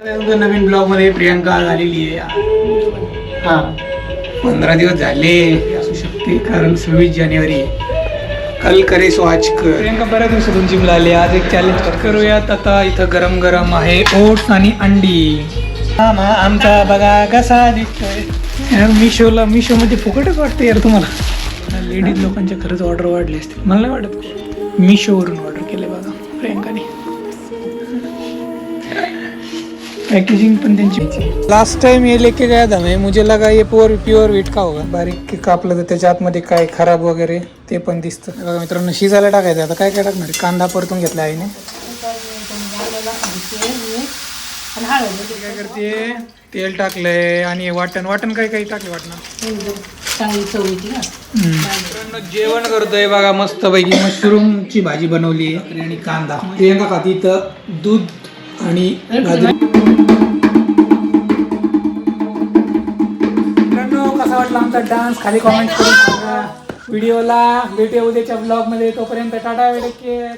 नवीन blog मध्ये प्रियांका आलेली आहे. हा 15 दिवस झाले असू शकते कारण 26 जानेवारी कल करे सो आज कर. प्रियांका बऱ्याच दिवसातून जिमला आली. आज एक चॅलेंज करूयात. आता इथं गरम गरम आहे ओट्स आणि अंडी. मामा आमचा बघा कसा दिसतोय. मिशो मध्ये फुकटच वाटतं यार तुम्हाला. लेडीज लोकांच्या खरंच ऑर्डर वाढले असतील मला नाही वाटत. मिशोवरून ऑर्डर केले बघा प्रियांकाने. पैकेजिंग पण त्यांची. लास्ट टाइम ये लेके गया था मैं, मुझे लगा ये प्युअर वीट का होगा. बारीक कापलं तर त्याच्या आतमध्ये काय खराब वगैरे ते पण दिसतं. बघा मित्रांनो शिजायला टाकायचं. आता काय काय टाकणार. कांदा परतून घेतला आईने. काय करते तेल टाकलंय आणि वाटण काय काही टाकले वाटणार. जेवण करतोय बघा मस्त पैकी. मशरूमची भाजी बनवली आहे आणि कांदा. प्रियांका खाती इथं दूध आणि बाजरी. मित्रांनो कसा वाटला आमचा डान्स खाली कॉमेंट करून सांगा. व्हिडिओला भेटूया उद्याच्या ब्लॉग मध्ये. तोपर्यंत टाटा, टेक केअर.